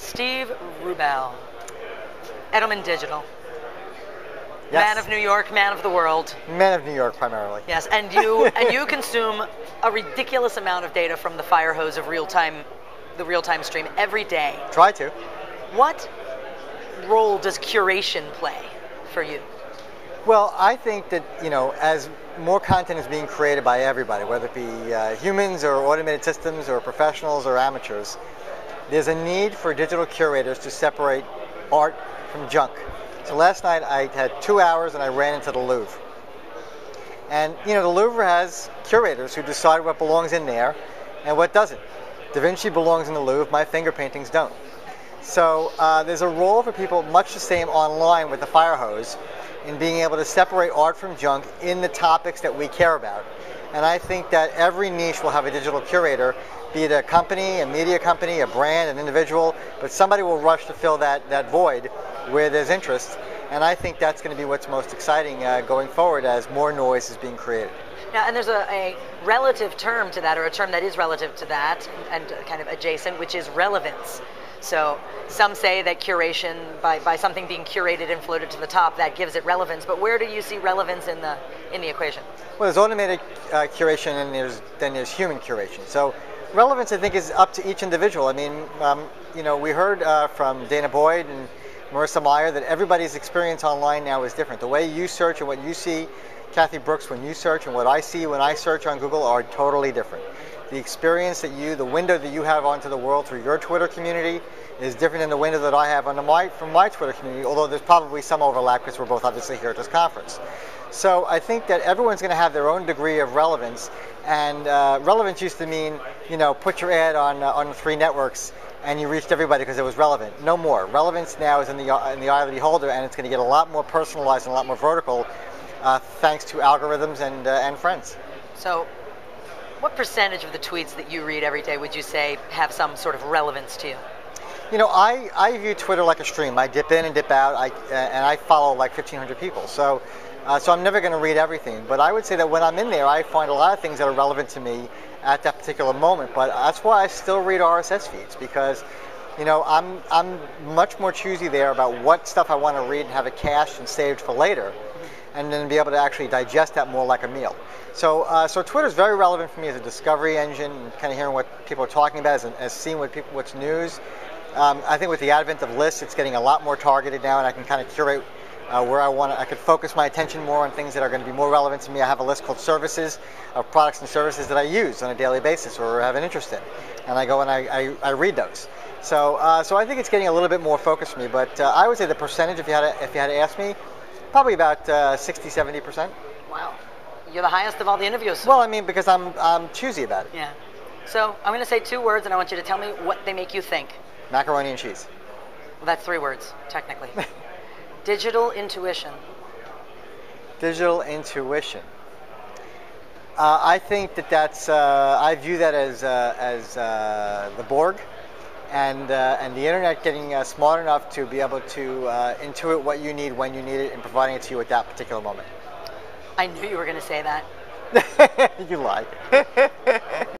Steve Rubel, Edelman Digital. Yes. Man of New York, man of the world. Man of New York, primarily. Yes, and you consume a ridiculous amount of data from the fire hose of the real-time stream every day. Try to. What role does curation play for you? Well, I think that, as more content is being created by everybody, whether it be humans or automated systems or professionals or amateurs, there's a need for digital curators to separate art from junk. So last night I had 2 hours and I ran into the Louvre. And, the Louvre has curators who decide what belongs in there and what doesn't. Da Vinci belongs in the Louvre, my finger paintings don't. So there's a role for people much the same online with the fire hose in being able to separate art from junk in the topics that we care about. And I think that every niche will have a digital curator, be it a company, a media company, a brand, an individual, but somebody will rush to fill that void where there's interest. And I think that's going to be what's most exciting going forward as more noise is being created. Now, and there's a relative term to that, or a term that is relative to that, and kind of adjacent, which is relevance. So some say that curation, by something being curated and floated to the top, that gives it relevance. But where do you see relevance in the equation? Well, there's automated curation and then there's human curation. So relevance, I think, is up to each individual. I mean, we heard from Dana Boyd and Marissa Meyer that everybody's experience online now is different. The way you search and what you see, Cathy Brooks, when you search, and what I see when I search on Google are totally different. The experience the window that you have onto the world through your Twitter community is different than the window that I have from my Twitter community, although there's probably some overlap because we're both obviously here at this conference. So I think that everyone's going to have their own degree of relevance, and relevance used to mean, put your ad on 3 networks and you reached everybody because it was relevant. No more. Relevance now is in the eye of the beholder, and it's going to get a lot more personalized and a lot more vertical thanks to algorithms and friends. So what percentage of the tweets that you read every day would you say have some sort of relevance to you? I view Twitter like a stream. I dip in and dip out, and I follow like 1,500 people. So I'm never going to read everything. But I would say that when I'm in there, I find a lot of things that are relevant to me at that particular moment. But that's why I still read RSS feeds, because I'm much more choosy there about what stuff I want to read and have it cached and saved for later, and then be able to actually digest that more like a meal. So Twitter is very relevant for me as a discovery engine, and kind of hearing what people are talking about, as seeing what's news. I think with the advent of lists, it's getting a lot more targeted now, and I can kind of curate where I want to. I could focus my attention more on things that are going to be more relevant to me. I have a list called services, of products and services that I use on a daily basis or have an interest in, and I go and I read those. So I think it's getting a little bit more focused for me. But I would say the percentage, if you had to ask me, probably about 60-70%. Wow, you're the highest of all the interviews. Well, I mean, because I'm choosy about it. Yeah. So I'm going to say 2 words, and I want you to tell me what they make you think. Macaroni and cheese. Well, that's 3 words, technically. Digital intuition. Digital intuition. I think that's. I view that as the Borg, and the internet getting smart enough to be able to intuit what you need when you need it and providing it to you at that particular moment. I knew you were going to say that. You lied.